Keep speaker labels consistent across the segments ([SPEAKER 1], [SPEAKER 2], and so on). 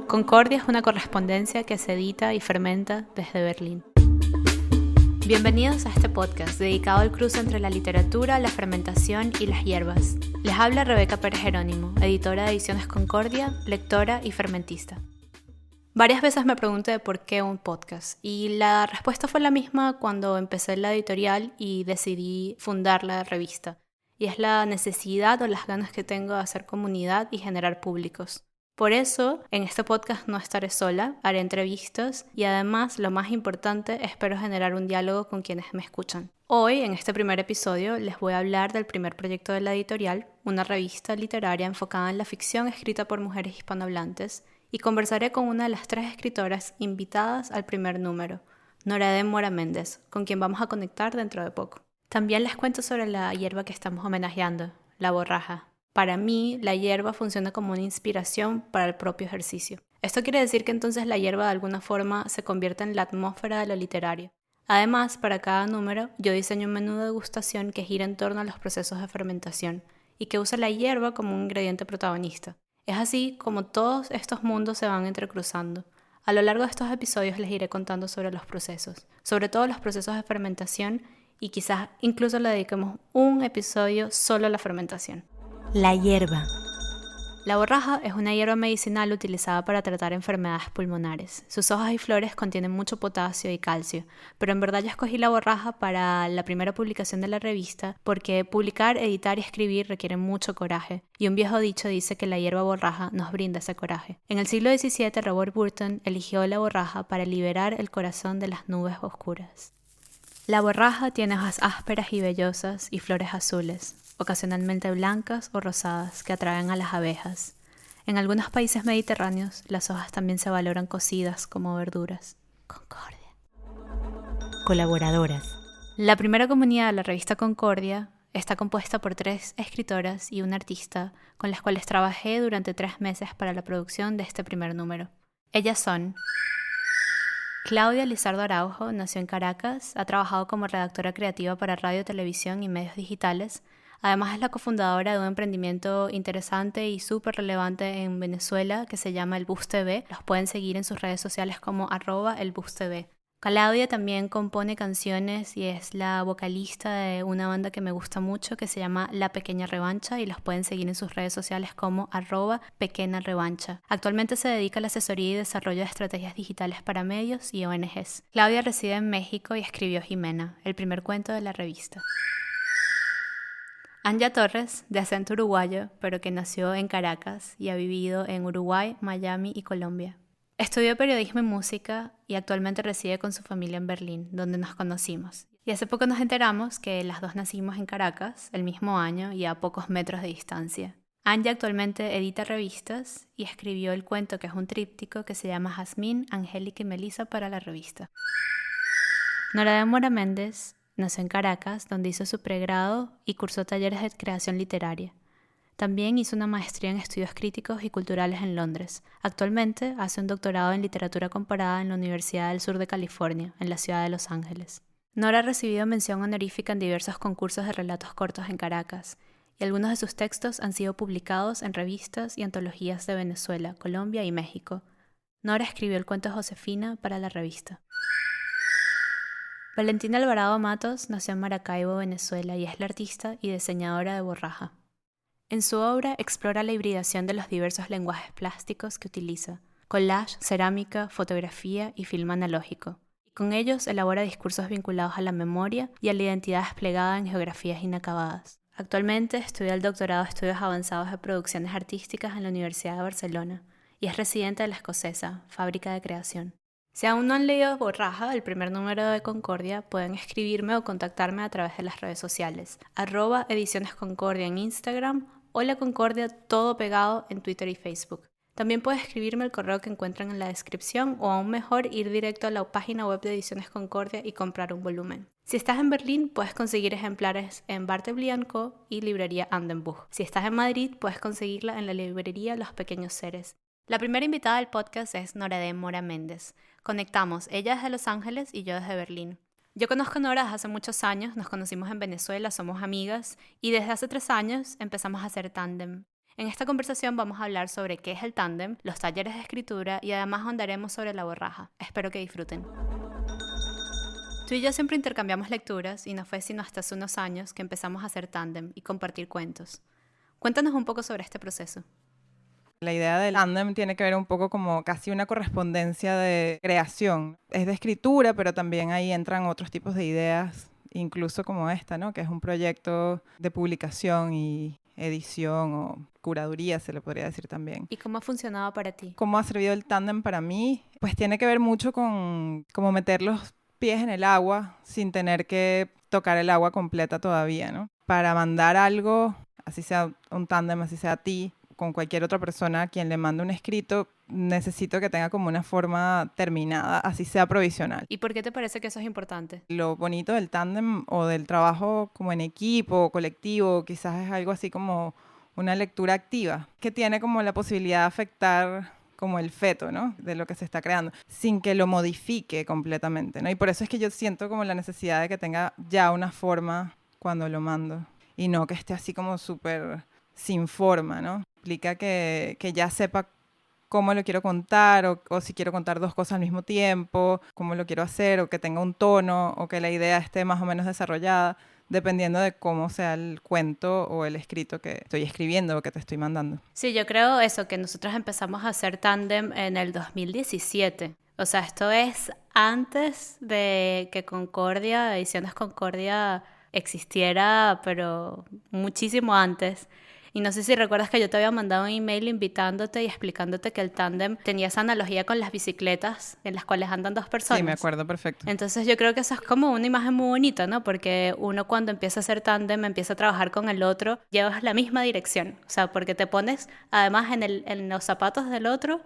[SPEAKER 1] Concordia es una correspondencia que se edita y fermenta desde Berlín. Bienvenidos a este podcast dedicado al cruce entre la literatura, la fermentación y las hierbas. Les habla Rebeca Pérez Jerónimo, editora de Ediciones Concordia, lectora y fermentista. Varias veces me pregunté por qué un podcast y la respuesta fue la misma cuando empecé la editorial y decidí fundar la revista. Y es la necesidad o las ganas que tengo de hacer comunidad y generar públicos. Por eso, en este podcast no estaré sola, haré entrevistas y además, lo más importante, espero generar un diálogo con quienes me escuchan. Hoy, en este primer episodio, les voy a hablar del primer proyecto de la editorial, una revista literaria enfocada en la ficción escrita por mujeres hispanohablantes, y conversaré con una de las 3 escritoras invitadas al primer número, Noradén Mora Méndez, con quien vamos a conectar dentro de poco. También les cuento sobre la hierba que estamos homenajeando, la borraja. Para mí, la hierba funciona como una inspiración para el propio ejercicio. Esto quiere decir que entonces la hierba de alguna forma se convierte en la atmósfera de lo literario. Además, para cada número, yo diseño un menú de degustación que gira en torno a los procesos de fermentación y que usa la hierba como un ingrediente protagonista. Es así como todos estos mundos se van entrecruzando. A lo largo de estos episodios les iré contando sobre los procesos, sobre todo los procesos de fermentación, y quizás incluso le dediquemos un episodio solo a la fermentación.
[SPEAKER 2] La hierba.
[SPEAKER 1] La borraja es una hierba medicinal utilizada para tratar enfermedades pulmonares. Sus hojas y flores contienen mucho potasio y calcio, pero en verdad yo escogí la borraja para la primera publicación de la revista porque publicar, editar y escribir requieren mucho coraje, y un viejo dicho dice que la hierba borraja nos brinda ese coraje. En el siglo XVII, Robert Burton eligió la borraja para liberar el corazón de las nubes oscuras. La borraja tiene hojas ásperas y vellosas y flores azules, ocasionalmente blancas o rosadas, que atraen a las abejas. En algunos países mediterráneos, las hojas también se valoran cocidas como verduras. Concordia.
[SPEAKER 2] Colaboradoras.
[SPEAKER 1] La primera comunidad de la revista Concordia está compuesta por 3 escritoras y un artista, con las cuales trabajé durante 3 meses para la producción de este primer número. Ellas son: Claudia Lizardo Araujo nació en Caracas, ha trabajado como redactora creativa para radio, televisión y medios digitales. Además es la cofundadora de un emprendimiento interesante y súper relevante en Venezuela que se llama El Bus TV. Los pueden seguir en sus redes sociales como @elbustv. Claudia también compone canciones y es la vocalista de una banda que me gusta mucho que se llama La Pequeña Revancha, y los pueden seguir en sus redes sociales como @pequeñarevancha. Actualmente se dedica a la asesoría y desarrollo de estrategias digitales para medios y ONGs. Claudia reside en México y escribió Jimena, el primer cuento de la revista. Anja Torres, de acento uruguayo, pero que nació en Caracas y ha vivido en Uruguay, Miami y Colombia. Estudió periodismo y música y actualmente reside con su familia en Berlín, donde nos conocimos. Y hace poco nos enteramos que las 2 nacimos en Caracas, el mismo año y a pocos metros de distancia. Anja actualmente edita revistas y escribió el cuento que es un tríptico que se llama Jazmín, Angélica y Melissa para la revista. Noradén Mora Méndez nació en Caracas, donde hizo su pregrado y cursó talleres de creación literaria. También hizo una maestría en estudios críticos y culturales en Londres. Actualmente hace un doctorado en literatura comparada en la Universidad del Sur de California, en la ciudad de Los Ángeles. Nora ha recibido mención honorífica en diversos concursos de relatos cortos en Caracas, y algunos de sus textos han sido publicados en revistas y antologías de Venezuela, Colombia y México. Nora escribió el cuento Josefina para la revista. Valentina Alvarado Matos nació en Maracaibo, Venezuela, y es la artista y diseñadora de borraja. En su obra explora la hibridación de los diversos lenguajes plásticos que utiliza: collage, cerámica, fotografía y film analógico. Y con ellos elabora discursos vinculados a la memoria y a la identidad desplegada en geografías inacabadas. Actualmente estudia el doctorado de Estudios Avanzados de Producciones Artísticas en la Universidad de Barcelona y es residente de La Escocesa, fábrica de creación. Si aún no han leído Borraja, el primer número de Concordia, pueden escribirme o contactarme a través de las redes sociales, @edicionesconcordia en Instagram o La Concordia todo pegado en Twitter y Facebook. También puedes escribirme el correo que encuentran en la descripción, o aún mejor ir directo a la página web de Ediciones Concordia y comprar un volumen. Si estás en Berlín, puedes conseguir ejemplares en Bartleby & Co. y librería Andenbuch. Si estás en Madrid, puedes conseguirla en la librería Los Pequeños Seres. La primera invitada del podcast es Noradén Mora Méndez. Conectamos, ella desde Los Ángeles y yo desde Berlín. Yo conozco a Nora desde hace muchos años, nos conocimos en Venezuela, somos amigas y desde hace 3 años empezamos a hacer tándem. En esta conversación vamos a hablar sobre qué es el tándem, los talleres de escritura y además ahondaremos sobre la borraja. Espero que disfruten. Tú y yo siempre intercambiamos lecturas y no fue sino hasta hace unos años que empezamos a hacer tándem y compartir cuentos. Cuéntanos un poco sobre este proceso.
[SPEAKER 2] La idea del tándem tiene que ver un poco como casi una correspondencia de creación. Es de escritura, pero también ahí entran otros tipos de ideas, incluso como esta, ¿no? Que es un proyecto de publicación y edición o curaduría, se le podría decir también.
[SPEAKER 1] ¿Y cómo ha funcionado para ti?
[SPEAKER 2] ¿Cómo ha servido el tándem para mí? Pues tiene que ver mucho con como meter los pies en el agua sin tener que tocar el agua completa todavía, ¿no? Para mandar algo, así sea un tándem, así sea a ti, con cualquier otra persona a quien le mando un escrito, necesito que tenga como una forma terminada, así sea provisional.
[SPEAKER 1] ¿Y por qué te parece que eso es importante?
[SPEAKER 2] Lo bonito del tándem o del trabajo como en equipo, colectivo, quizás es algo así como una lectura activa, que tiene como la posibilidad de afectar como el feto, ¿no? De lo que se está creando, sin que lo modifique completamente, ¿no? Y por eso es que yo siento como la necesidad de que tenga ya una forma cuando lo mando y no que esté así como súper sin forma, ¿no? Implica que ya sepa cómo lo quiero contar o si quiero contar dos cosas al mismo tiempo, cómo lo quiero hacer o que tenga un tono o que la idea esté más o menos desarrollada, dependiendo de cómo sea el cuento o el escrito que estoy escribiendo o que te estoy mandando.
[SPEAKER 1] Sí, yo creo eso, que nosotros empezamos a hacer tándem en el 2017. O sea, esto es antes de que Concordia, Ediciones Concordia existiera, pero muchísimo antes. Y no sé si recuerdas que yo te había mandado un email invitándote y explicándote que el tándem tenía esa analogía con las bicicletas en las cuales andan dos personas.
[SPEAKER 2] Sí, me acuerdo perfecto.
[SPEAKER 1] Entonces yo creo que eso es como una imagen muy bonita, ¿no? Porque uno cuando empieza a hacer tándem, empieza a trabajar con el otro, llevas la misma dirección. O sea, porque te pones además en los zapatos del otro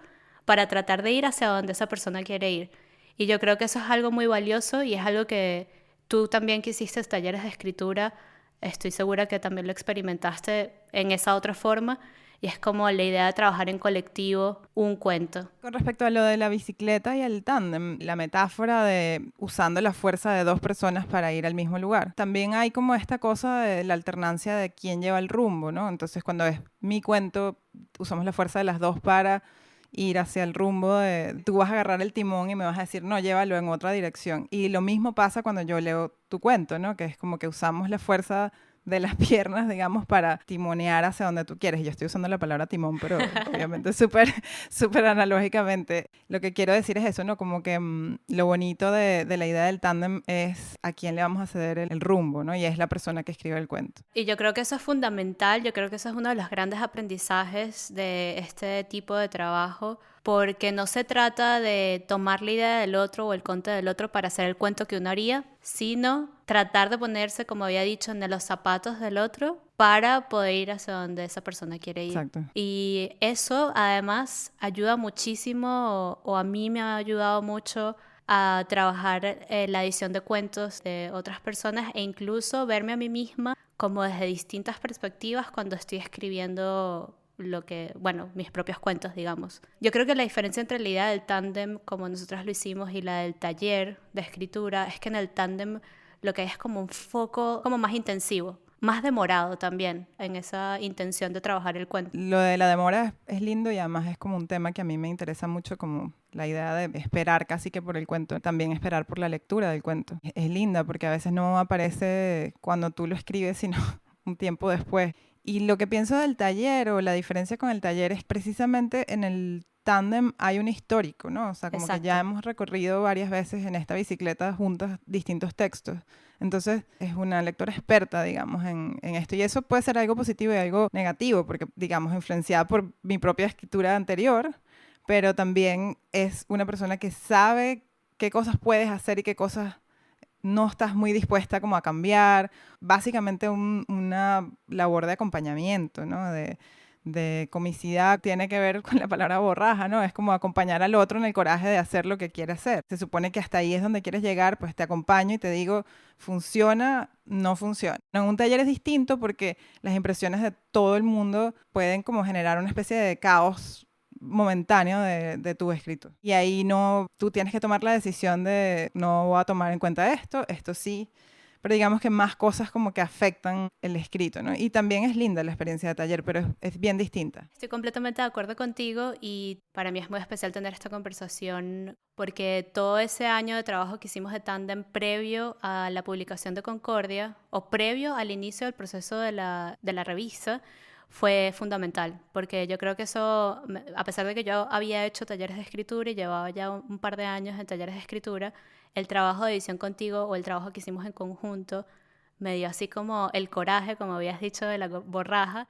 [SPEAKER 1] para tratar de ir hacia donde esa persona quiere ir. Y yo creo que eso es algo muy valioso y es algo que tú también que hiciste talleres de escritura, estoy segura que también lo experimentaste en esa otra forma, y es como la idea de trabajar en colectivo un cuento.
[SPEAKER 2] Con respecto a lo de la bicicleta y el tándem, la metáfora de usando la fuerza de dos personas para ir al mismo lugar. También hay como esta cosa de la alternancia de quién lleva el rumbo, ¿no? Entonces cuando es mi cuento, usamos la fuerza de las dos para ir hacia el rumbo de tú vas a agarrar el timón y me vas a decir, no, llévalo en otra dirección. Y lo mismo pasa cuando yo leo tu cuento, ¿no? Que es como que usamos la fuerza de las piernas, digamos, para timonear hacia donde tú quieres. Yo estoy usando la palabra timón, pero obviamente súper analógicamente. Lo que quiero decir es eso, ¿no? Como que lo bonito de la idea del tándem es a quién le vamos a ceder el rumbo, ¿no? Y es la persona que escribe el cuento.
[SPEAKER 1] Y yo creo que eso es fundamental, yo creo que eso es uno de los grandes aprendizajes de este tipo de trabajo, porque no se trata de tomar la idea del otro o el conte del otro para hacer el cuento que uno haría, sino tratar de ponerse, como había dicho, en los zapatos del otro para poder ir hacia donde esa persona quiere ir.
[SPEAKER 2] Exacto.
[SPEAKER 1] Y eso además ayuda muchísimo, o a mí me ha ayudado mucho a trabajar la edición de cuentos de otras personas e incluso verme a mí misma como desde distintas perspectivas cuando estoy escribiendo mis propios cuentos, digamos. Yo creo que la diferencia entre la idea del tándem, como nosotros lo hicimos, y la del taller de escritura, es que en el tándem lo que hay es como un foco como más intensivo, más demorado también en esa intención de trabajar el cuento.
[SPEAKER 2] Lo de la demora es lindo y además es como un tema que a mí me interesa mucho, como la idea de esperar casi que por el cuento, también esperar por la lectura del cuento. Es linda porque a veces no aparece cuando tú lo escribes, sino un tiempo después. Y lo que pienso del taller o la diferencia con el taller es precisamente en el tándem hay un histórico, ¿no? O sea, como
[SPEAKER 1] Exacto.
[SPEAKER 2] que ya hemos recorrido varias veces en esta bicicleta juntas distintos textos. Entonces es una lectora experta, digamos, en esto. Y eso puede ser algo positivo y algo negativo, porque, digamos, influenciada por mi propia escritura anterior, pero también es una persona que sabe qué cosas puedes hacer y qué cosas no estás muy dispuesta como a cambiar. Básicamente una labor de acompañamiento, ¿no? De comicidad, tiene que ver con la palabra borraja, ¿no? Es como acompañar al otro en el coraje de hacer lo que quiere hacer. Se supone que hasta ahí es donde quieres llegar, pues te acompaño y te digo, funciona, no funciona. En un taller es distinto porque las impresiones de todo el mundo pueden como generar una especie de caos momentáneo de tu escrito. Y ahí no, tú tienes que tomar la decisión de no voy a tomar en cuenta esto sí, pero digamos que más cosas como que afectan el escrito, ¿no? Y también es linda la experiencia de taller, pero es bien distinta.
[SPEAKER 1] Estoy completamente de acuerdo contigo y para mí es muy especial tener esta conversación porque todo ese año de trabajo que hicimos de tándem previo a la publicación de Concordia o previo al inicio del proceso de la revista fue fundamental, porque yo creo que eso, a pesar de que yo había hecho talleres de escritura y llevaba ya un par de años en talleres de escritura, el trabajo de edición contigo o el trabajo que hicimos en conjunto me dio así como el coraje, como habías dicho, de la borraja,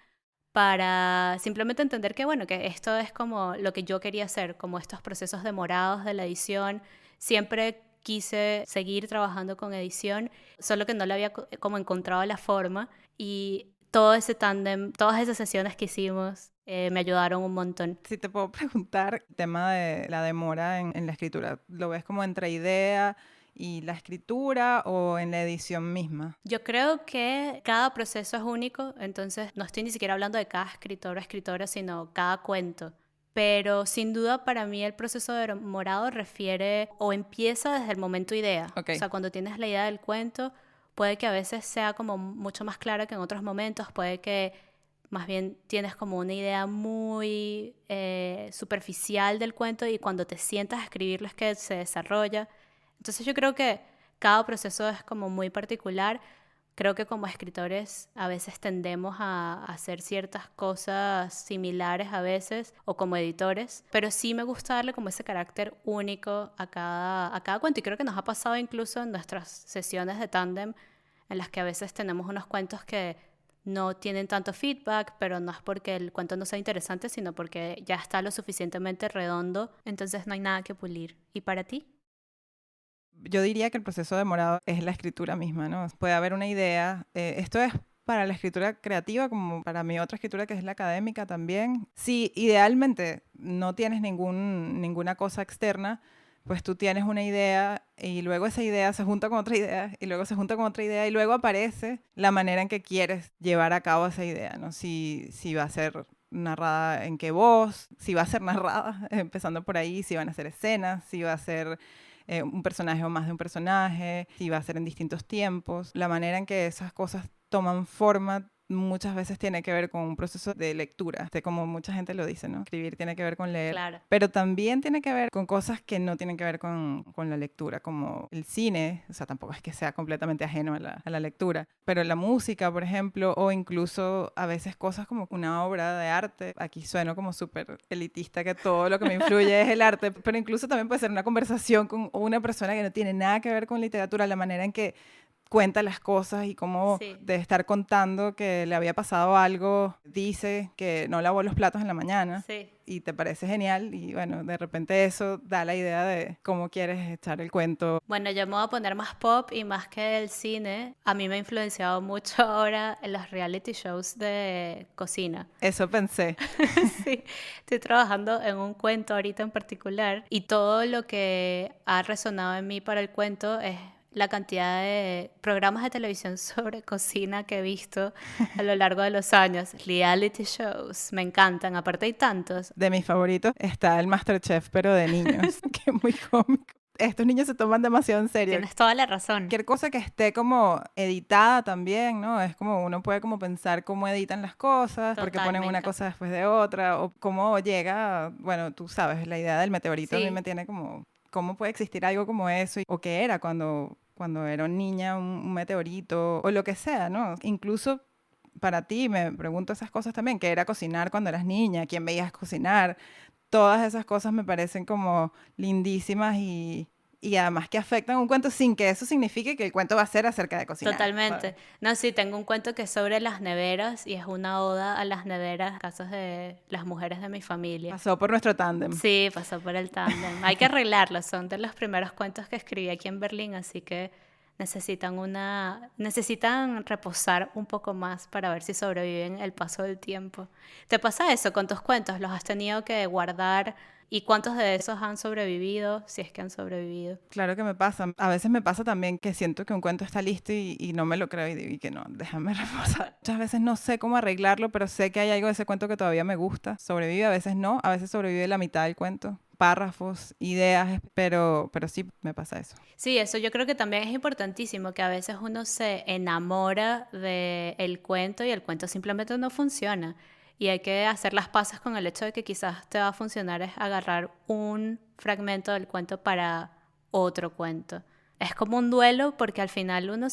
[SPEAKER 1] para simplemente entender que, bueno, que esto es como lo que yo quería hacer, como estos procesos demorados de la edición. Siempre quise seguir trabajando con edición, solo que no le había como encontrado la forma y todo ese tándem, todas esas sesiones que hicimos me ayudaron un montón.
[SPEAKER 2] Si te puedo preguntar, el tema de la demora en la escritura, ¿lo ves como entre idea y la escritura o en la edición misma?
[SPEAKER 1] Yo creo que cada proceso es único, entonces no estoy ni siquiera hablando de cada escritor o escritora, sino cada cuento. Pero sin duda para mí el proceso demorado refiere o empieza desde el momento idea.
[SPEAKER 2] Okay.
[SPEAKER 1] O sea, cuando tienes la idea del cuento, puede que a veces sea como mucho más clara que en otros momentos, puede que más bien tienes como una idea muy superficial del cuento y cuando te sientas a escribirlo es que se desarrolla. Entonces yo creo que cada proceso es como muy particular. Creo que como escritores a veces tendemos a hacer ciertas cosas similares a veces, o como editores, pero sí me gusta darle como ese carácter único a cada cuento. Y creo que nos ha pasado incluso en nuestras sesiones de tándem, en las que a veces tenemos unos cuentos que no tienen tanto feedback, pero no es porque el cuento no sea interesante, sino porque ya está lo suficientemente redondo, entonces no hay nada que pulir. ¿Y para ti?
[SPEAKER 2] Yo diría que el proceso demorado es la escritura misma, ¿no? Puede haber una idea. Esto es para la escritura creativa como para mi otra escritura que es la académica también. Si idealmente no tienes ninguna cosa externa, pues tú tienes una idea y luego esa idea se junta con otra idea y luego se junta con otra idea y luego aparece la manera en que quieres llevar a cabo esa idea, ¿no? Si va a ser narrada en qué voz, si va a ser narrada, empezando por ahí, si van a ser escenas, si va a ser un personaje o más de un personaje, si va a ser en distintos tiempos. La manera en que esas cosas toman forma muchas veces tiene que ver con un proceso de lectura, como mucha gente lo dice, ¿no? Escribir tiene que ver con leer,
[SPEAKER 1] Claro.
[SPEAKER 2] pero también tiene que ver con cosas que no tienen que ver con la lectura, como el cine, o sea, tampoco es que sea completamente ajeno a la lectura, pero la música, por ejemplo, o incluso a veces cosas como una obra de arte. Aquí sueno como súper elitista, que todo lo que me influye es el arte, pero incluso también puede ser una conversación con una persona que no tiene nada que ver con literatura, la manera en que cuenta las cosas y cómo
[SPEAKER 1] Sí.
[SPEAKER 2] de estar contando que le había pasado algo, dice que no lavó los platos en la mañana.
[SPEAKER 1] Sí.
[SPEAKER 2] Y te parece genial y bueno, de repente eso da la idea de cómo quieres echar el cuento.
[SPEAKER 1] Bueno, yo me voy a poner más pop y más que el cine. A mí me ha influenciado mucho ahora en los reality shows de cocina.
[SPEAKER 2] Eso pensé.
[SPEAKER 1] Sí, estoy trabajando en un cuento ahorita en particular y todo lo que ha resonado en mí para el cuento es la cantidad de programas de televisión sobre cocina que he visto a lo largo de los años. Reality shows, me encantan, aparte hay tantos.
[SPEAKER 2] De mis favoritos está el MasterChef, pero de niños, que es muy cómico. Estos niños se toman demasiado en serio.
[SPEAKER 1] Tienes toda la razón.
[SPEAKER 2] Cualquier cosa que esté como editada también, ¿no? Es como uno puede como pensar cómo editan las cosas, porque ponen una cosa después de otra, o cómo llega, bueno, tú sabes, la idea del meteorito a mí me tiene como, ¿cómo puede existir algo como eso? O qué era cuando era niña un meteorito, o lo que sea, ¿no? Incluso para ti me pregunto esas cosas también, ¿qué era cocinar cuando eras niña? ¿Quién veías cocinar? Todas esas cosas me parecen como lindísimas y además que afectan un cuento sin que eso signifique que el cuento va a ser acerca de cocinar.
[SPEAKER 1] Totalmente.
[SPEAKER 2] ¿Sabes?
[SPEAKER 1] No, sí, tengo un cuento que es sobre las neveras y es una oda a las neveras, casos de las mujeres de mi familia.
[SPEAKER 2] Pasó por nuestro tándem.
[SPEAKER 1] Sí, pasó por el tándem. Hay que arreglarlo, son de los primeros cuentos que escribí aquí en Berlín, así que necesitan reposar un poco más para ver si sobreviven el paso del tiempo. ¿Te pasa eso con tus cuentos? ¿Los has tenido que guardar ¿Y cuántos de esos han sobrevivido, si es que han sobrevivido?
[SPEAKER 2] Claro que me pasa. A veces me pasa también que siento que un cuento está listo y no me lo creo y que no, déjame reposar. Muchas veces no sé cómo arreglarlo, pero sé que hay algo de ese cuento que todavía me gusta. Sobrevive, a veces no, a veces sobrevive la mitad del cuento. Párrafos, ideas, pero sí me pasa eso.
[SPEAKER 1] Sí, eso yo creo que también es importantísimo, que a veces uno se enamora del cuento y el cuento simplemente no funciona. Y hay que hacer las paces con el hecho de que quizás te va a funcionar es agarrar un fragmento del cuento para otro cuento. Es como un duelo porque al final uno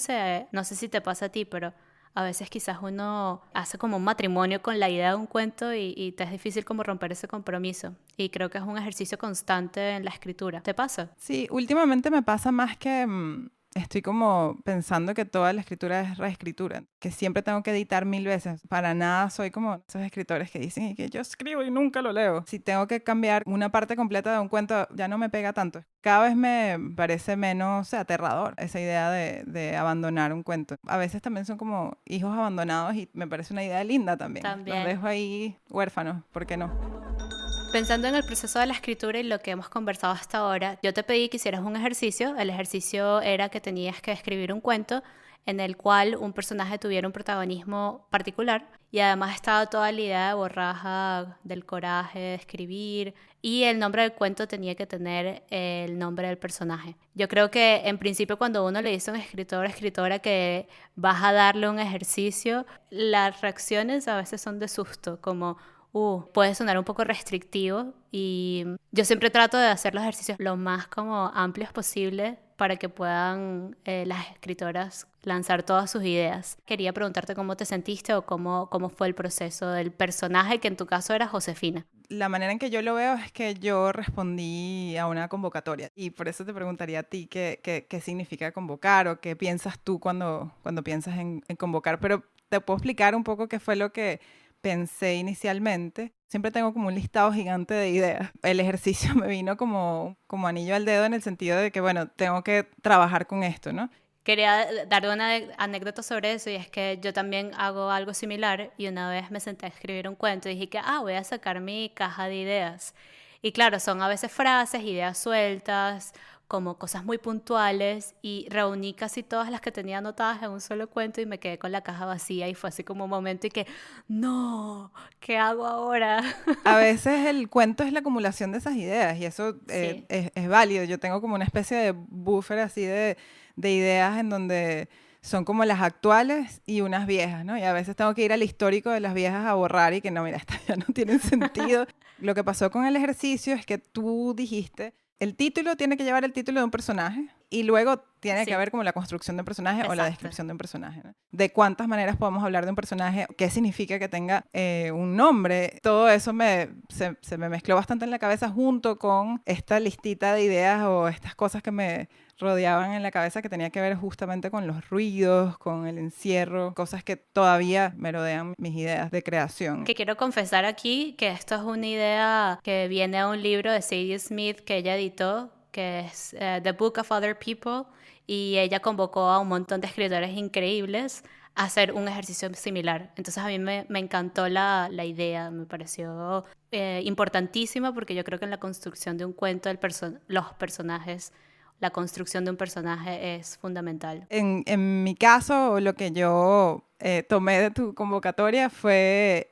[SPEAKER 1] no sé si te pasa a ti, pero a veces quizás uno hace como un matrimonio con la idea de un cuento y te es difícil como romper ese compromiso. Y creo que es un ejercicio constante en la escritura. ¿Te pasa?
[SPEAKER 2] Sí, últimamente me pasa más que estoy como pensando que toda la escritura es reescritura, que siempre tengo que editar 1000 veces. Para nada soy como esos escritores que dicen "Y que yo escribo y nunca lo leo". Si tengo que cambiar una parte completa de un cuento, ya no me pega tanto. Cada vez me parece menos aterrador esa idea de abandonar un cuento. A veces también son como hijos abandonados y me parece una idea linda también. Los
[SPEAKER 1] También.
[SPEAKER 2] dejo ahí huérfanos, ¿por qué no?
[SPEAKER 1] Pensando en el proceso de la escritura y lo que hemos conversado hasta ahora, yo te pedí que hicieras un ejercicio. El ejercicio era que tenías que escribir un cuento en el cual un personaje tuviera un protagonismo particular y además estaba toda la idea de borraja, del coraje de escribir, y el nombre del cuento tenía que tener el nombre del personaje. Yo creo que en principio cuando uno le dice a un escritor o escritora que vas a darle un ejercicio, las reacciones a veces son de susto, como puede sonar un poco restrictivo, y yo siempre trato de hacer los ejercicios lo más como amplios posible para que puedan las escritoras lanzar todas sus ideas. Quería preguntarte cómo te sentiste o cómo fue el proceso del personaje, que en tu caso era Josefina.
[SPEAKER 2] La manera en que yo lo veo es que yo respondí a una convocatoria y por eso te preguntaría a ti qué significa convocar o qué piensas tú cuando piensas en convocar, pero te puedo explicar un poco qué fue lo que pensé inicialmente. Siempre tengo como un listado gigante de ideas. El ejercicio me vino como anillo al dedo en el sentido de que, bueno, tengo que trabajar con esto, ¿no?
[SPEAKER 1] Quería dar una anécdota sobre eso, y es que yo también hago algo similar, y una vez me senté a escribir un cuento y dije que voy a sacar mi caja de ideas. Y claro, son a veces frases, ideas sueltas, como cosas muy puntuales, y reuní casi todas las que tenía anotadas en un solo cuento y me quedé con la caja vacía, y fue así como un momento y que, no, ¿qué hago ahora?
[SPEAKER 2] A veces el cuento es la acumulación de esas ideas y eso
[SPEAKER 1] Sí.
[SPEAKER 2] es válido. Yo tengo como una especie de buffer así de ideas en donde son como las actuales y unas viejas, ¿no? Y a veces tengo que ir al histórico de las viejas a borrar y que no, mira, estas ya no tienen sentido. Lo que pasó con el ejercicio es que tú dijiste, el título tiene que llevar el título de un personaje y luego tiene que
[SPEAKER 1] Sí,
[SPEAKER 2] haber como la construcción de un personaje o la
[SPEAKER 1] exacto.
[SPEAKER 2] descripción de un personaje, ¿no? De cuántas maneras podemos hablar de un personaje, qué significa que tenga un nombre. Todo eso se me mezcló bastante en la cabeza junto con esta listita de ideas o estas cosas que me rodeaban en la cabeza que tenía que ver justamente con los ruidos, con el encierro, cosas que todavía me rodean mis ideas de creación.
[SPEAKER 1] Que quiero confesar aquí que esto es una idea que viene de un libro de Sadie Smith que ella editó, que es The Book of Other People, y ella convocó a un montón de escritores increíbles a hacer un ejercicio similar. Entonces a mí me encantó la idea, me pareció importantísima, porque yo creo que en la construcción de un cuento los personajes, la construcción de un personaje es fundamental.
[SPEAKER 2] En mi caso, lo que yo tomé de tu convocatoria fue,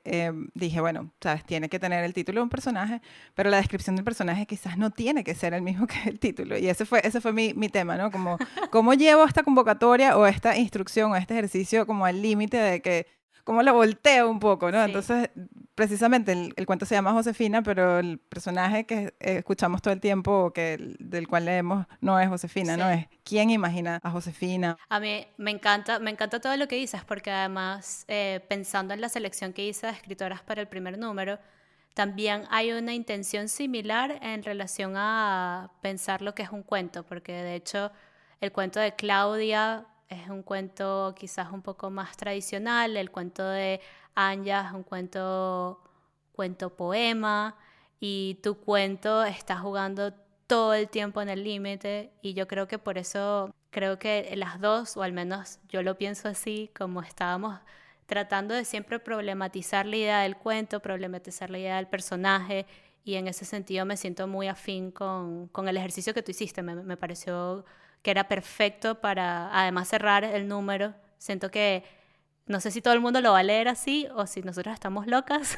[SPEAKER 2] dije, bueno, sabes, tiene que tener el título de un personaje, pero la descripción del personaje quizás no tiene que ser el mismo que el título. Y ese fue mi tema, ¿no? Como, ¿cómo llevo esta convocatoria o esta instrucción o este ejercicio como al límite de que, cómo lo volteo un poco, ¿no?
[SPEAKER 1] Sí.
[SPEAKER 2] Entonces, precisamente el cuento se llama Josefina, pero el personaje que escuchamos todo el tiempo o del cual leemos no es Josefina,
[SPEAKER 1] Sí.
[SPEAKER 2] no es quién imagina a Josefina.
[SPEAKER 1] A mí me encanta todo lo que dices, porque además, pensando en la selección que hice de escritoras para el primer número, también hay una intención similar en relación a pensar lo que es un cuento, porque de hecho el cuento de Claudia es un cuento quizás un poco más tradicional, el cuento de Anya es un cuento poema, y tu cuento está jugando todo el tiempo en el límite, y yo creo que por eso creo que las dos, o al menos yo lo pienso así, como estábamos tratando de siempre problematizar la idea del cuento, problematizar la idea del personaje, y en ese sentido me siento muy afín con el ejercicio que tú hiciste. Me pareció que era perfecto para, además, cerrar el número. Siento que, no sé si todo el mundo lo va a leer así o si nosotros estamos locas,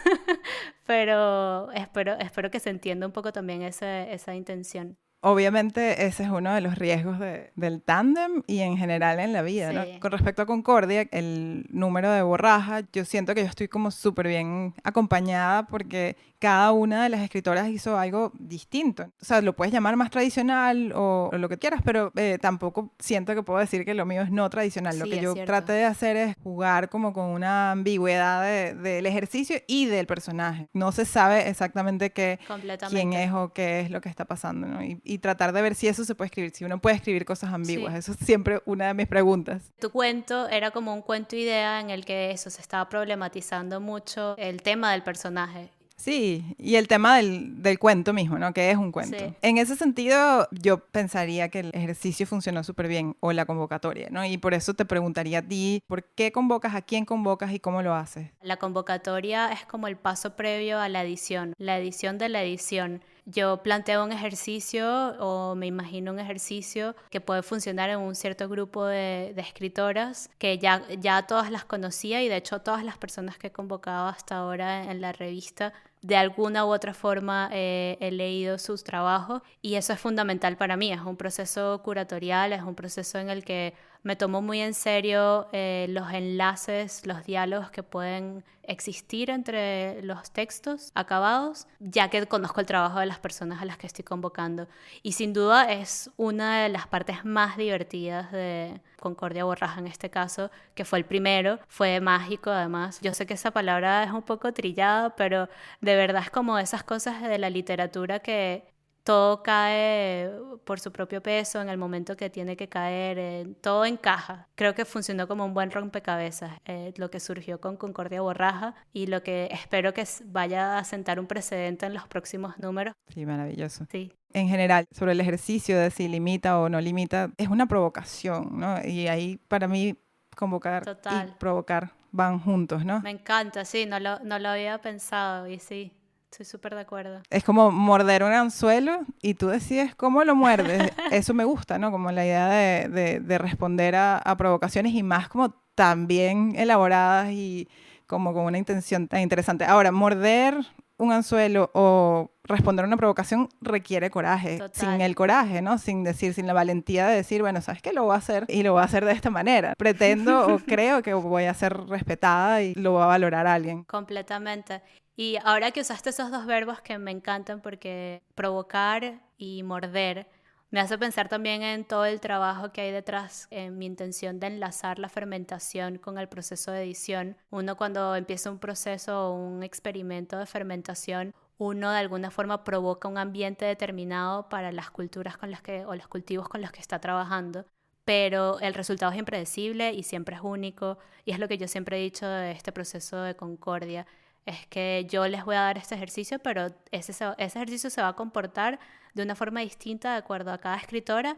[SPEAKER 1] pero espero que se entienda un poco también esa intención.
[SPEAKER 2] Obviamente ese es uno de los riesgos del tándem y en general en la vida, ¿no?
[SPEAKER 1] Sí.
[SPEAKER 2] Con respecto a Concordia, el número de Borraja, yo siento que yo estoy como súper bien acompañada porque cada una de las escritoras hizo algo distinto. O sea, lo puedes llamar más tradicional o lo que quieras, pero tampoco siento que puedo decir que lo mío es no tradicional. Lo
[SPEAKER 1] Sí,
[SPEAKER 2] que
[SPEAKER 1] es
[SPEAKER 2] yo
[SPEAKER 1] cierto.
[SPEAKER 2] traté de hacer es jugar como con una ambigüedad del ejercicio y del personaje. No se sabe exactamente quién
[SPEAKER 1] Completamente.
[SPEAKER 2] es o qué es lo que está pasando, ¿no? Y tratar de ver si eso se puede escribir, si uno puede escribir cosas ambiguas.
[SPEAKER 1] Sí.
[SPEAKER 2] Eso es siempre una de mis preguntas.
[SPEAKER 1] Tu cuento era como un cuento idea en el que eso se estaba problematizando mucho el tema del personaje.
[SPEAKER 2] Sí, y el tema del cuento mismo, ¿no? Que es un cuento.
[SPEAKER 1] Sí.
[SPEAKER 2] En ese sentido, yo pensaría que el ejercicio funcionó súper bien, o la convocatoria, ¿no? Y por eso te preguntaría a ti, ¿por qué convocas, a quién convocas y cómo lo haces?
[SPEAKER 1] La convocatoria es como el paso previo a la edición de la edición. Yo planteo un ejercicio o me imagino un ejercicio que puede funcionar en un cierto grupo de escritoras que ya todas las conocía y de hecho todas las personas que he convocado hasta ahora en la revista de alguna u otra forma he leído sus trabajos y eso es fundamental para mí. Es un proceso curatorial, es un proceso en el que me tomo muy en serio los enlaces, los diálogos que pueden existir entre los textos acabados, ya que conozco el trabajo de las personas a las que estoy convocando. Y sin duda es una de las partes más divertidas de Concordia Borraja en este caso, que fue el primero, fue mágico además. Yo sé que esa palabra es un poco trillada, pero de verdad es como esas cosas de la literatura que todo cae por su propio peso en el momento que tiene que caer, todo encaja. Creo que funcionó como un buen rompecabezas lo que surgió con Concordia Borraja y lo que espero que vaya a sentar un precedente en los próximos números.
[SPEAKER 2] Sí, maravilloso.
[SPEAKER 1] Sí,
[SPEAKER 2] En general, sobre el ejercicio de si limita o no limita, es una provocación, ¿no? Y ahí para mí convocar y
[SPEAKER 1] total.
[SPEAKER 2] provocar van juntos, ¿no?
[SPEAKER 1] Me encanta, sí, no lo había pensado y sí, estoy súper de acuerdo.
[SPEAKER 2] Es como morder un anzuelo y tú decides cómo lo muerdes. Eso me gusta, ¿no? Como la idea de responder a provocaciones y más como tan bien elaboradas y como con una intención tan interesante. Ahora, morder un anzuelo o responder a una provocación requiere coraje.
[SPEAKER 1] Total.
[SPEAKER 2] Sin el coraje, ¿no? Sin la valentía de decir, bueno, ¿sabes qué? Lo voy a hacer y lo voy a hacer de esta manera. Pretendo o creo que voy a ser respetada y lo va a valorar alguien.
[SPEAKER 1] Completamente. Y ahora que usaste esos dos verbos que me encantan porque provocar y morder, me hace pensar también en todo el trabajo que hay detrás, en mi intención de enlazar la fermentación con el proceso de edición. Uno cuando empieza un proceso o un experimento de fermentación, uno de alguna forma provoca un ambiente determinado para las culturas con las que, o los cultivos con los que está trabajando. Pero el resultado es impredecible y siempre es único. Y es lo que yo siempre he dicho de este proceso de Concordia. Es que yo les voy a dar este ejercicio, pero ese ejercicio se va a comportar de una forma distinta de acuerdo a cada escritora.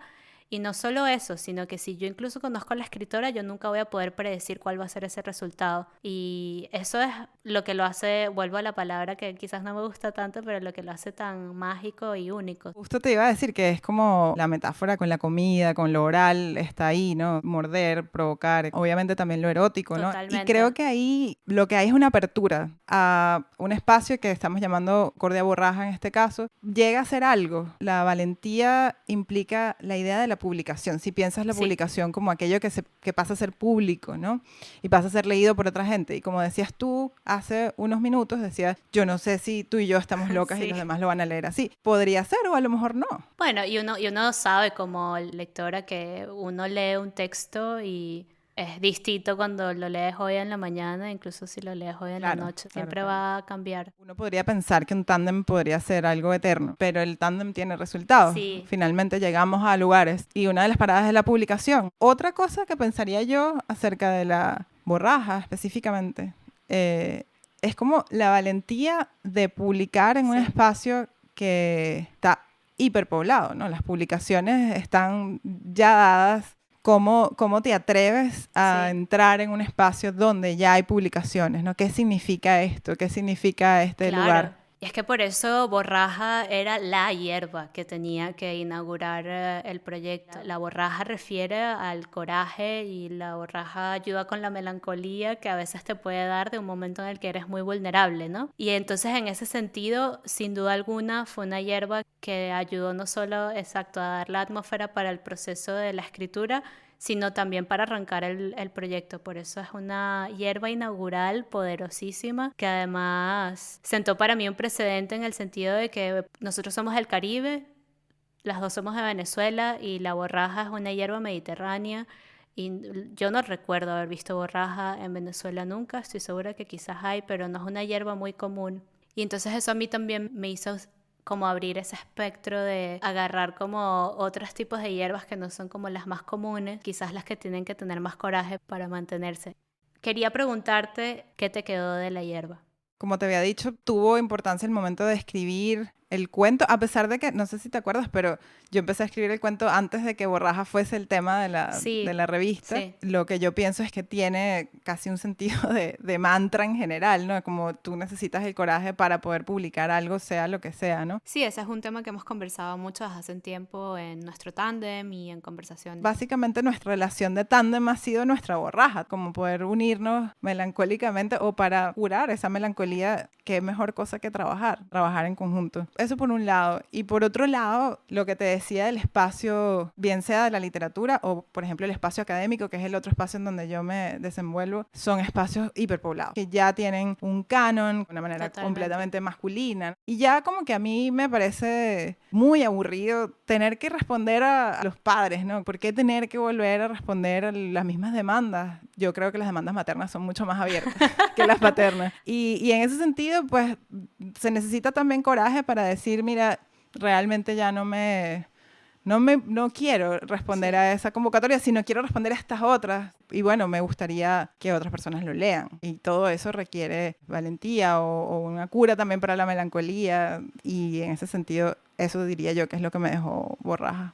[SPEAKER 1] Y no solo eso, sino que si yo incluso conozco a la escritora, yo nunca voy a poder predecir cuál va a ser ese resultado. Y eso es lo que lo hace, vuelvo a la palabra que quizás no me gusta tanto, pero lo que lo hace tan mágico y único.
[SPEAKER 2] Justo te iba a decir que es como la metáfora con la comida, con lo oral, está ahí, ¿no? Morder, provocar, obviamente también lo erótico, ¿no?
[SPEAKER 1] Totalmente.
[SPEAKER 2] Y creo que ahí lo que hay es una apertura a un espacio que estamos llamando Concordia Borraja en este caso. Llega a ser algo. La valentía implica la idea de la publicación. Si piensas la
[SPEAKER 1] Sí.
[SPEAKER 2] publicación como aquello que pasa a ser público, ¿no? Y pasa a ser leído por otra gente. Y como decías tú hace unos minutos, decías, yo no sé si tú y yo estamos locas
[SPEAKER 1] Sí.
[SPEAKER 2] y los demás lo van a leer así. Podría ser o a lo mejor no.
[SPEAKER 1] Bueno, y uno sabe como lectora que uno lee un texto y es distinto cuando lo lees hoy en la mañana, incluso si lo lees hoy en la
[SPEAKER 2] Claro,
[SPEAKER 1] noche.
[SPEAKER 2] claro,
[SPEAKER 1] Siempre
[SPEAKER 2] claro.
[SPEAKER 1] va a cambiar.
[SPEAKER 2] Uno podría pensar que un tándem podría ser algo eterno, pero el tándem tiene resultados.
[SPEAKER 1] Sí.
[SPEAKER 2] Finalmente llegamos a lugares y una de las paradas es la publicación. Otra cosa que pensaría yo acerca de la borraja específicamente es como la valentía de publicar en un
[SPEAKER 1] Sí.
[SPEAKER 2] espacio que está hiperpoblado, ¿no? Las publicaciones están ya dadas. ¿Cómo te atreves a
[SPEAKER 1] Sí.
[SPEAKER 2] entrar en un espacio donde ya hay publicaciones, ¿no? ¿Qué significa esto? ¿Qué significa este
[SPEAKER 1] Claro.
[SPEAKER 2] lugar?
[SPEAKER 1] Y es que por eso borraja era la hierba que tenía que inaugurar el proyecto. La borraja refiere al coraje y la borraja ayuda con la melancolía que a veces te puede dar de un momento en el que eres muy vulnerable, ¿no? Y entonces en ese sentido, sin duda alguna, fue una hierba que ayudó no solo, exacto, a dar la atmósfera para el proceso de la escritura, sino también para arrancar el proyecto. Por eso es una hierba inaugural poderosísima, que además sentó para mí un precedente en el sentido de que nosotros somos del Caribe, las dos somos de Venezuela, y la borraja es una hierba mediterránea, y yo no recuerdo haber visto borraja en Venezuela nunca, estoy segura que quizás hay, pero no es una hierba muy común. Y entonces eso a mí también me hizo como abrir ese espectro de agarrar como otros tipos de hierbas que no son como las más comunes, quizás las que tienen que tener más coraje para mantenerse. Quería preguntarte qué te quedó de la hierba.
[SPEAKER 2] Como te había dicho, tuvo importancia el momento de escribir el cuento, a pesar de que, no sé si te acuerdas, pero yo empecé a escribir el cuento antes de que Borraja fuese el tema de la revista.
[SPEAKER 1] Sí.
[SPEAKER 2] Lo que yo pienso es que tiene casi un sentido de mantra en general, ¿no? Como tú necesitas el coraje para poder publicar algo, sea lo que sea, ¿no?
[SPEAKER 1] Sí, ese es un tema que hemos conversado mucho desde hace un tiempo en nuestro tándem y en conversaciones.
[SPEAKER 2] Básicamente nuestra relación de tándem ha sido nuestra borraja, como poder unirnos melancólicamente o para curar esa melancolía, qué mejor cosa que trabajar en conjunto. Eso por un lado. Y por otro lado, lo que te decía del espacio, bien sea de la literatura o, por ejemplo, el espacio académico, que es el otro espacio en donde yo me desenvuelvo, son espacios hiperpoblados, que ya tienen un canon, una manera completamente masculina. Y ya como que a mí me parece muy aburrido tener que responder a los padres, ¿no? ¿Por qué tener que volver a responder a las mismas demandas? Yo creo que las demandas maternas son mucho más abiertas que las paternas. Y en ese sentido, pues, se necesita también coraje para decir, mira, realmente ya no quiero responder a esa convocatoria, sino quiero responder a estas otras. Y bueno, me gustaría que otras personas lo lean. Y todo eso requiere valentía o una cura también para la melancolía. Y en ese sentido, eso diría yo que es lo que me dejó Borraja.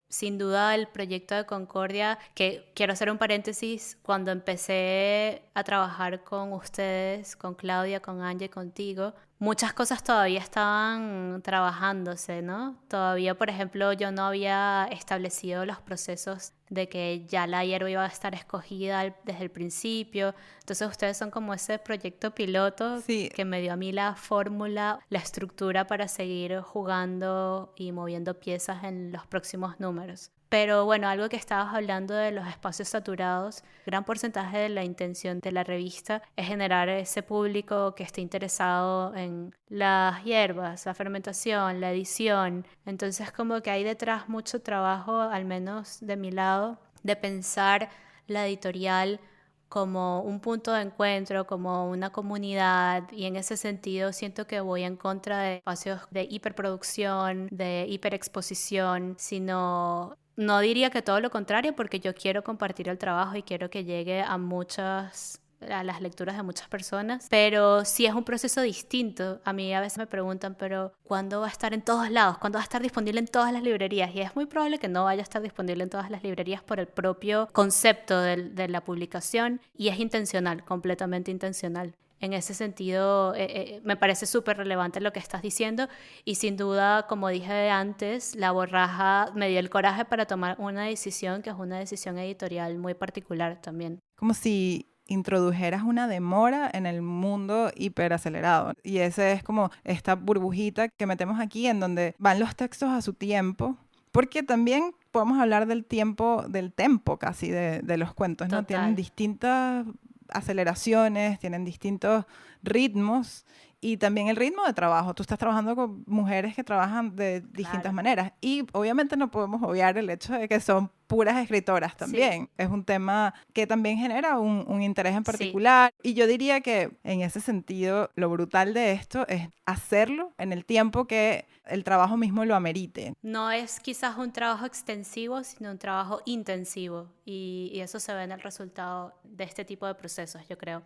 [SPEAKER 1] Sin duda el proyecto de Concordia, que quiero hacer un paréntesis, cuando empecé a trabajar con ustedes, con Claudia, con Angie, contigo, muchas cosas todavía estaban trabajándose, ¿no? Todavía, por ejemplo, yo no había establecido los procesos de que ya la hierba iba a estar escogida desde el principio. Entonces ustedes son como ese proyecto piloto que me dio a mí la fórmula, la estructura para seguir jugando y moviendo piezas en los próximos números. Pero bueno, algo que estabas hablando de los espacios saturados, gran porcentaje de la intención de la revista es generar ese público que esté interesado en las hierbas, la fermentación, la edición. Entonces como que hay detrás mucho trabajo, al menos de mi lado, de pensar la editorial como un punto de encuentro, como una comunidad, y en ese sentido siento que voy en contra de espacios de hiperproducción, de hiperexposición, sino no diría que todo lo contrario, porque yo quiero compartir el trabajo y quiero que llegue a las lecturas de muchas personas, pero sí es un proceso distinto. A mí a veces me preguntan, pero ¿cuándo va a estar en todos lados? ¿Cuándo va a estar disponible en todas las librerías? Y es muy probable que no vaya a estar disponible en todas las librerías por el propio concepto de la publicación, y es intencional, completamente intencional. En ese sentido, me parece súper relevante lo que estás diciendo, y sin duda, como dije antes, la Borraja me dio el coraje para tomar una decisión que es una decisión editorial muy particular también.
[SPEAKER 2] Como si introdujeras una demora en el mundo hiperacelerado. Y esa es como esta burbujita que metemos aquí en donde van los textos a su tiempo, porque también podemos hablar del tiempo, del tempo casi de los cuentos, ¿no?
[SPEAKER 1] Total.
[SPEAKER 2] Tienen distintas aceleraciones, tienen distintos ritmos y también el ritmo de trabajo. Tú estás trabajando con mujeres que trabajan de distintas maneras y obviamente no podemos obviar el hecho de que son puras escritoras también. Sí. Es un tema que también genera un interés en particular. Sí. Y yo diría que en ese sentido lo brutal de esto es hacerlo en el tiempo que el trabajo mismo lo amerite.
[SPEAKER 1] No es quizás un trabajo extensivo, sino un trabajo intensivo, y eso se ve en el resultado de este tipo de procesos, yo creo.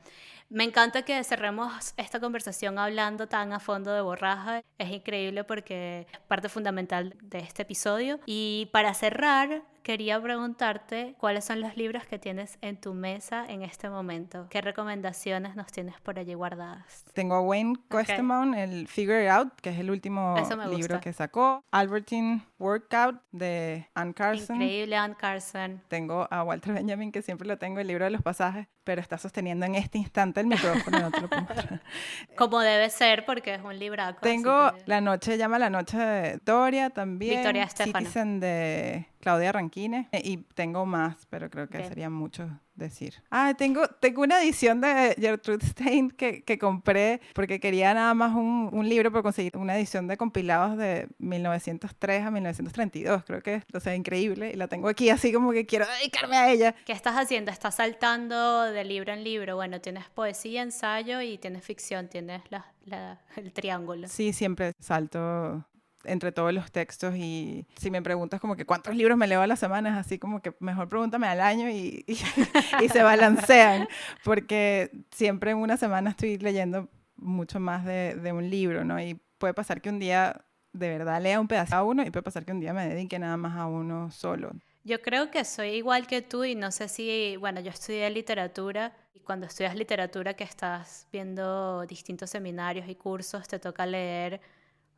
[SPEAKER 1] Me encanta que cerremos esta conversación hablando tan a fondo de Borraja. Es increíble porque es parte fundamental de este episodio. Y para cerrar, quería preguntarte cuáles son los libros que tienes en tu mesa en este momento. ¿Qué recomendaciones nos tienes por allí guardadas?
[SPEAKER 2] Tengo a Wayne Koestemoun, el Figure It Out, que es el último
[SPEAKER 1] Eso me
[SPEAKER 2] libro
[SPEAKER 1] gusta.
[SPEAKER 2] que sacó. Albertine Workout, de Anne Carson.
[SPEAKER 1] Increíble, Anne Carson.
[SPEAKER 2] Tengo a Walter Benjamin, que siempre lo tengo, el libro de los pasajes, pero está sosteniendo en este instante el micrófono, no te lo puedo mostrar.
[SPEAKER 1] Como debe ser, porque es un libraco.
[SPEAKER 2] Tengo
[SPEAKER 1] así que-
[SPEAKER 2] La noche llama la noche de Victoria también.
[SPEAKER 1] Victoria Stefano.
[SPEAKER 2] Citizen de Claudia Rankine. Y tengo más, pero creo que
[SPEAKER 1] Bien.
[SPEAKER 2] sería mucho decir. Tengo una edición de Gertrude Stein que compré porque quería nada más un libro, pero conseguí una edición de compilados de 1903 a 1932. Creo que es, o sea, increíble. Y la tengo aquí así como que quiero dedicarme a ella.
[SPEAKER 1] ¿Qué estás haciendo? ¿Estás saltando de libro en libro? Bueno, tienes poesía, ensayo y tienes ficción, tienes el triángulo.
[SPEAKER 2] Sí, siempre salto entre todos los textos, y si me preguntas como que cuántos libros me leo a la semana, es así como que mejor pregúntame al año y se balancean, porque siempre en una semana estoy leyendo mucho más de un libro, ¿no? Y puede pasar que un día de verdad lea un pedazo a uno y puede pasar que un día me dedique nada más a uno solo.
[SPEAKER 1] Yo creo que soy igual que tú y no sé si, bueno, yo estudié literatura y cuando estudias literatura que estás viendo distintos seminarios y cursos, te toca leer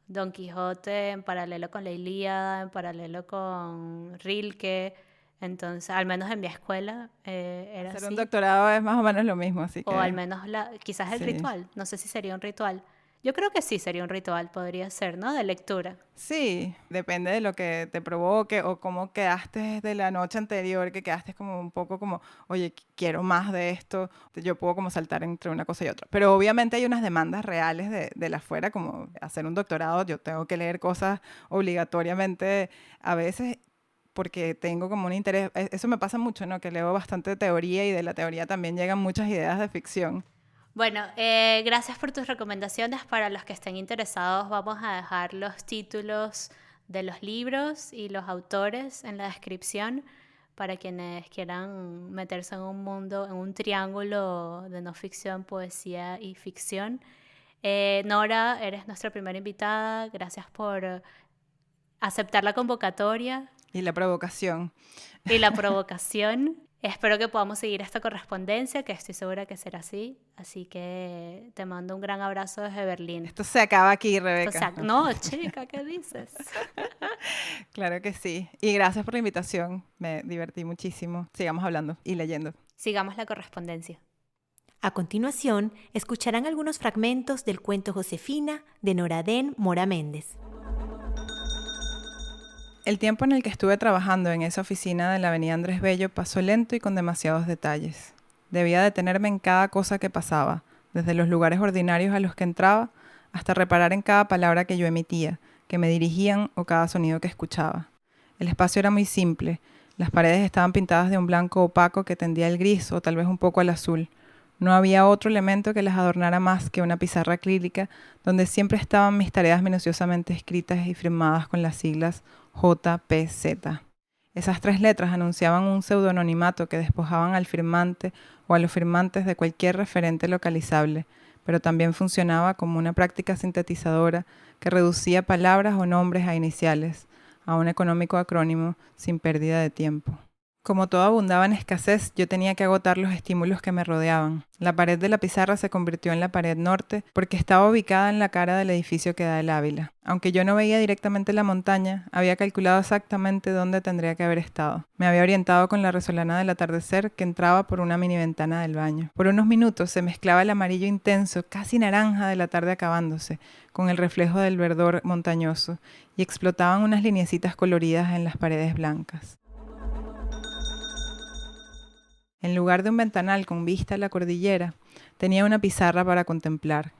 [SPEAKER 1] Don Quijote en paralelo con la Ilíada, en paralelo con Rilke, entonces, al menos en mi escuela era
[SPEAKER 2] Hacer
[SPEAKER 1] así.
[SPEAKER 2] un doctorado es más o menos lo mismo, así que...
[SPEAKER 1] O al menos quizás el
[SPEAKER 2] sí.
[SPEAKER 1] ritual, no sé si sería un ritual. Yo creo que sí sería un ritual, podría ser, ¿no? De lectura.
[SPEAKER 2] Sí, depende de lo que te provoque o cómo quedaste de la noche anterior, que quedaste como un poco como, oye, quiero más de esto, yo puedo como saltar entre una cosa y otra. Pero obviamente hay unas demandas reales de la afuera, como hacer un doctorado, yo tengo que leer cosas obligatoriamente a veces porque tengo como un interés, eso me pasa mucho, ¿no? Que leo bastante teoría y de la teoría también llegan muchas ideas de ficción.
[SPEAKER 1] Bueno, gracias por tus recomendaciones. Para los que estén interesados, vamos a dejar los títulos de los libros y los autores en la descripción para quienes quieran meterse en un mundo, en un triángulo de no ficción, poesía y ficción. Nora, eres nuestra primera invitada. Gracias por aceptar la convocatoria
[SPEAKER 2] Y la provocación.
[SPEAKER 1] y la provocación. Espero que podamos seguir esta correspondencia, que estoy segura que será así. Así que te mando un gran abrazo desde Berlín.
[SPEAKER 2] Esto se acaba aquí, Rebeca.
[SPEAKER 1] No, chica, ¿qué dices?
[SPEAKER 2] Claro que sí. Y gracias por la invitación. Me divertí muchísimo. Sigamos hablando y leyendo.
[SPEAKER 1] Sigamos la correspondencia.
[SPEAKER 3] A continuación, escucharán algunos fragmentos del cuento Josefina de Noradén Mora Méndez.
[SPEAKER 2] El tiempo en el que estuve trabajando en esa oficina de la avenida Andrés Bello pasó lento y con demasiados detalles. Debía detenerme en cada cosa que pasaba, desde los lugares ordinarios a los que entraba, hasta reparar en cada palabra que yo emitía, que me dirigían o cada sonido que escuchaba. El espacio era muy simple. Las paredes estaban pintadas de un blanco opaco que tendía al gris o tal vez un poco al azul. No había otro elemento que las adornara más que una pizarra acrílica donde siempre estaban mis tareas minuciosamente escritas y firmadas con las siglas JPZ. Esas 3 letras anunciaban un pseudoanonimato que despojaban al firmante o a los firmantes de cualquier referente localizable, pero también funcionaba como una práctica sintetizadora que reducía palabras o nombres a iniciales, a un económico acrónimo sin pérdida de tiempo. Como todo abundaba en escasez, yo tenía que agotar los estímulos que me rodeaban. La pared de la pizarra se convirtió en la pared norte porque estaba ubicada en la cara del edificio que da el Ávila. Aunque yo no veía directamente la montaña, había calculado exactamente dónde tendría que haber estado. Me había orientado con la resolana del atardecer que entraba por una mini ventana del baño. Por unos minutos se mezclaba el amarillo intenso, casi naranja de la tarde acabándose, con el reflejo del verdor montañoso, y explotaban unas lineecitas coloridas en las paredes blancas. En lugar de un ventanal con vista a la cordillera, tenía una pizarra para contemplar.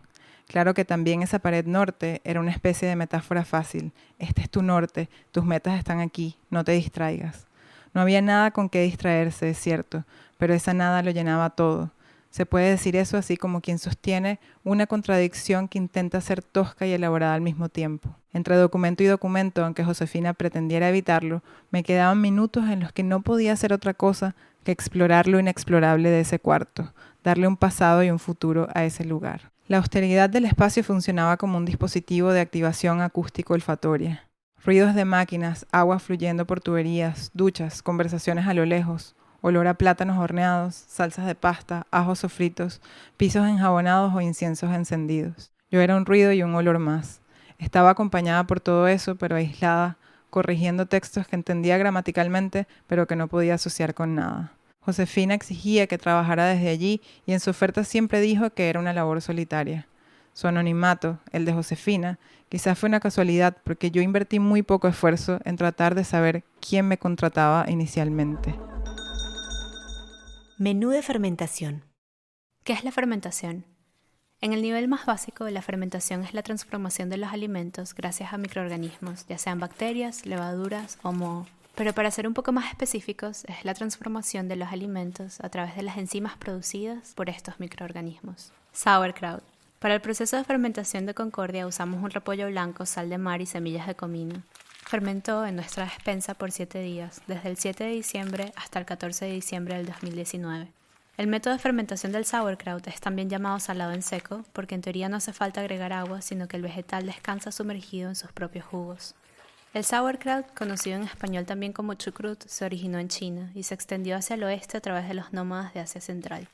[SPEAKER 2] Claro que también esa pared norte era una especie de metáfora fácil. Este es tu norte, tus metas están aquí, no te distraigas. No había nada con qué distraerse, es cierto, pero esa nada lo llenaba todo. Se puede decir eso así como quien sostiene una contradicción que intenta ser tosca y elaborada al mismo tiempo. Entre documento y documento, aunque Josefina pretendiera evitarlo, me quedaban minutos en los que no podía hacer otra cosa que explorar lo inexplorable de ese cuarto, darle un pasado y un futuro a ese lugar. La austeridad del espacio funcionaba como un dispositivo de activación acústico-olfatoria. Ruidos de máquinas, agua fluyendo por tuberías, duchas, conversaciones a lo lejos, olor a plátanos horneados, salsas de pasta, ajos sofritos, pisos enjabonados o inciensos encendidos. Yo era un ruido y un olor más. Estaba acompañada por todo eso, pero aislada, corrigiendo textos que entendía gramaticalmente, pero que no podía asociar con nada. Josefina exigía que trabajara desde allí y en su oferta siempre dijo que era una labor solitaria. Su anonimato, el de Josefina, quizás fue una casualidad porque yo invertí muy poco esfuerzo en tratar de saber quién me contrataba inicialmente.
[SPEAKER 3] Menú de fermentación.
[SPEAKER 1] ¿Qué es la fermentación? En el nivel más básico, la fermentación es la transformación de los alimentos gracias a microorganismos, ya sean bacterias, levaduras o moho. Pero para ser un poco más específicos, es la transformación de los alimentos a través de las enzimas producidas por estos microorganismos. Sauerkraut. Para el proceso de fermentación de Concordia usamos un repollo blanco, sal de mar y semillas de comino. Fermentó en nuestra despensa por 7 días, desde el 7 de diciembre hasta el 14 de diciembre del 2019. El método de fermentación del sauerkraut es también llamado salado en seco, porque en teoría no hace falta agregar agua, sino que el vegetal descansa sumergido en sus propios jugos. El sauerkraut, conocido en español también como chucrut, se originó en China y se extendió hacia el oeste a través de los nómadas de Asia Central.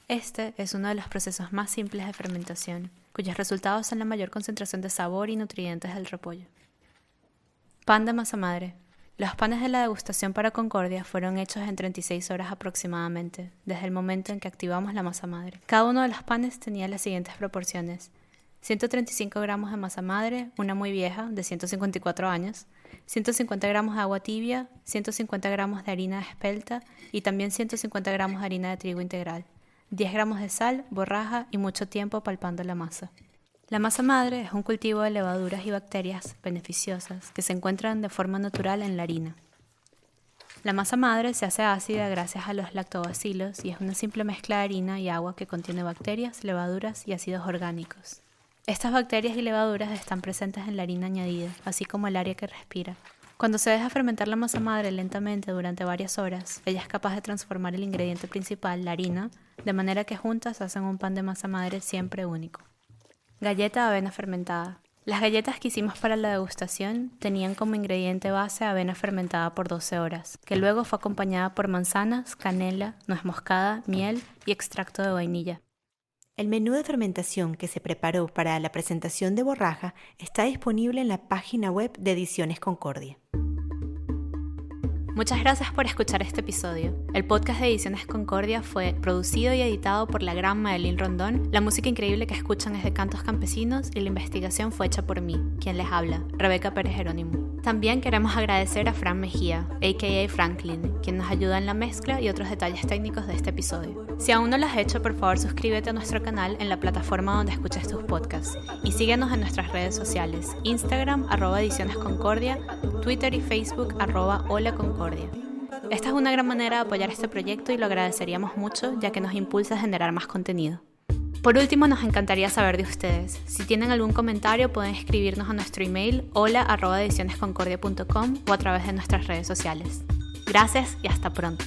[SPEAKER 1] Este es uno de los procesos más simples de fermentación, cuyos resultados son la mayor concentración de sabor y nutrientes del repollo. Pan de masa madre. Los panes de la degustación para Concordia fueron hechos en 36 horas aproximadamente, desde el momento en que activamos la masa madre. Cada uno de los panes tenía las siguientes proporciones: 135 gramos de masa madre, una muy vieja, de 154 años, 150 gramos de agua tibia, 150 gramos de harina espelta y también 150 gramos de harina de trigo integral, 10 gramos de sal, borraja y mucho tiempo palpando la masa. La masa madre es un cultivo de levaduras y bacterias beneficiosas que se encuentran de forma natural en la harina. La masa madre se hace ácida gracias a los lactobacilos y es una simple mezcla de harina y agua que contiene bacterias, levaduras y ácidos orgánicos. Estas bacterias y levaduras están presentes en la harina añadida, así como el aire que respira. Cuando se deja fermentar la masa madre lentamente durante varias horas, ella es capaz de transformar el ingrediente principal, la harina, de manera que juntas hacen un pan de masa madre siempre único. Galleta de avena fermentada. Las galletas que hicimos para la degustación tenían como ingrediente base avena fermentada por 12 horas, que luego fue acompañada por manzanas, canela, nuez moscada, miel y extracto de vainilla.
[SPEAKER 3] El menú de fermentación que se preparó para la presentación de Borraja está disponible en la página web de Ediciones Concordia.
[SPEAKER 1] Muchas gracias por escuchar este episodio. El podcast de Ediciones Concordia fue producido y editado por la gran Madeline Rondón. La música increíble que escuchan es de Cantos Campesinos y la investigación fue hecha por mí, quien les habla, Rebeca Pérez Jerónimo. También queremos agradecer a Fran Mejía, a.k.a. Franklin, quien nos ayuda en la mezcla y otros detalles técnicos de este episodio. Si aún no lo has hecho, por favor suscríbete a nuestro canal en la plataforma donde escuches tus podcasts y síguenos en nuestras redes sociales, Instagram, @edicionesconcordia, Twitter y Facebook, @holaconcordia. Esta es una gran manera de apoyar este proyecto y lo agradeceríamos mucho, ya que nos impulsa a generar más contenido. Por último, nos encantaría saber de ustedes. Si tienen algún comentario, pueden escribirnos a nuestro email hola@edicionesconcordia.com o a través de nuestras redes sociales. Gracias y hasta pronto.